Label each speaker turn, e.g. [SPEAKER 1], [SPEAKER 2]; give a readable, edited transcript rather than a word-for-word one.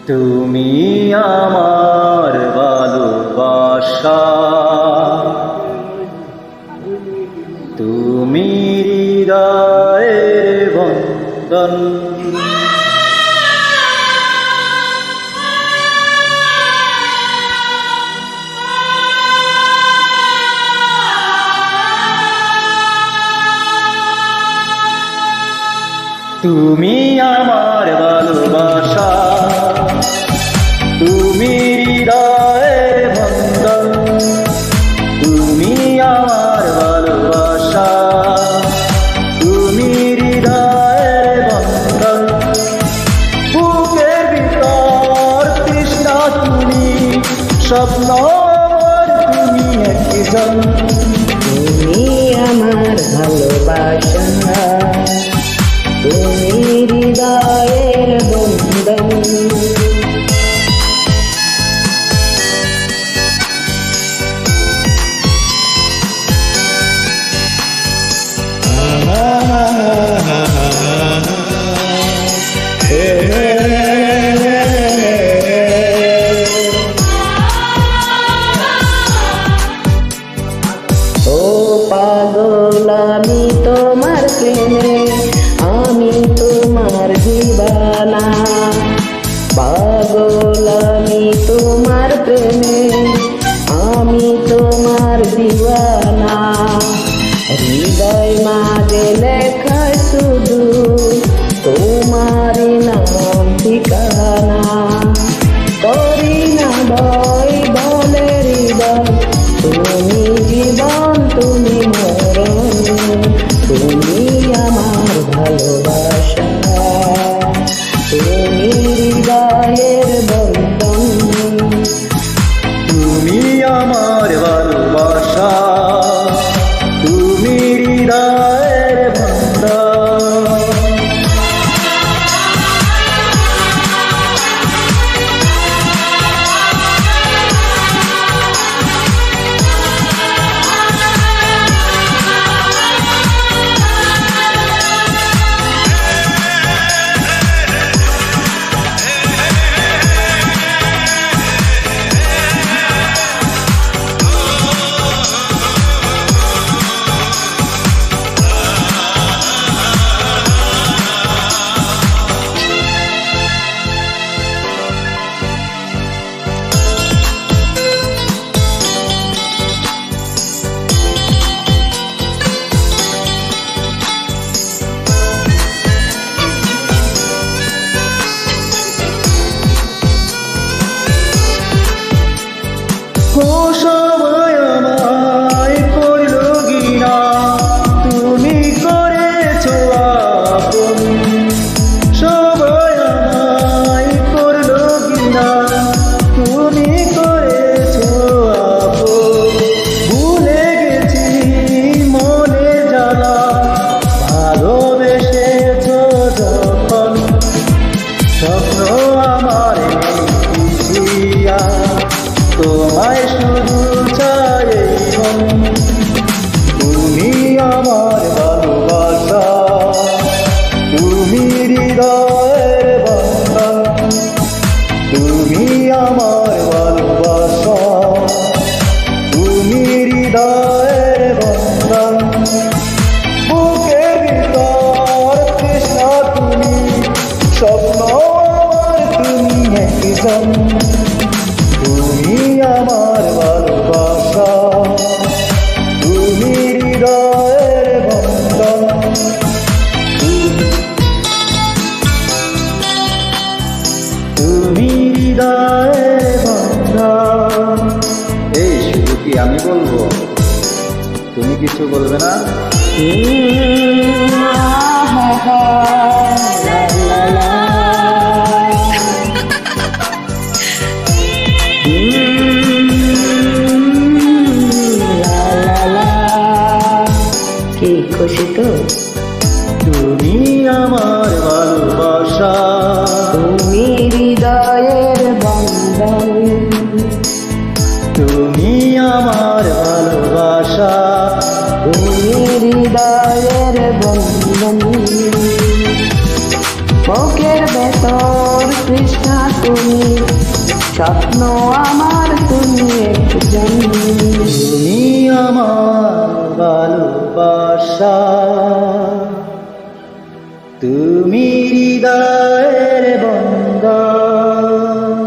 [SPEAKER 1] তুমি আমার ভালোবাসা, তুমি হৃদয়ের বন্ধন। তুমি আমার ভালোবাসা, তুমি হৃদয়ের বন্ধন। তুমি আমার ভালোবাসা, তুমি হৃদয়ের বন্ধন। বুকের ভিতর তৃষ্ণা তুমি, স্বপ্ন আমার তুমি একজন।
[SPEAKER 2] তুমি আমার ভালোবাসা, তুমি হৃদয়ের বন্ধন। ও পাগল আমি তোমার প্রেমে, আমি তোমার দিওয়ানা। পাগল আমি তোমার প্রেমে, আমি তোমার দিওয়ানা। হৃদয় মাঝে লেখা শুধু তোমার নাম ঠিকানা। করি না ভয় বলে হৃদয়, তুমি জীবন তুমি মরণ। তুমি আমার ভালোবাসা, তুমি হৃদয়ের বন্ধন।
[SPEAKER 1] তুমি আমার ভালোবাসা, তুমি হৃদয়ের বন্ধন। ও সবাই আমায় করল ঘৃণা, তুমি করেছো আপন। সবাই আমায় করল ঘৃণা, তুমি করেছো আপন। ভুলে গেছি মনে জ্বালা, ভালোবেসেছো যখন। স্বপ্ন আমার খুশিয়া, তোমায় শুধু চাই মন। তুমি আমার ভালোবাসা, তুমি হৃদয়ের বন্ধন। তুমি আমার ভালোবাসা, তুমি হৃদয়ের বন্ধন। বুকের ভিতর তৃষ্ণা তুমি, স্বপ্ন আমার তুমি একজন। তুমি আমার ভালোবাসা, তুমি হৃদয়ের বন্ধন। তুমি হৃদয়ের বন্ধন। এই শুধু কি আমি বলবো, তুমি কিছু বলবে না?
[SPEAKER 2] কি খুশি তো?
[SPEAKER 1] তুমি আমার ভালোবাসা,
[SPEAKER 2] তুমি হৃদয়ের বন্ধন।
[SPEAKER 1] তুমি আমার ভালোবাসা,
[SPEAKER 2] তুমি হৃদয়ের বন্ধন। বুকের ভেতর তৃষ্ণা তুমি, স্বপ্ন আমার তুমি একজন,
[SPEAKER 1] তুমি আমার ভালোবাসা, তুমি হৃদয়ের বন্ধন।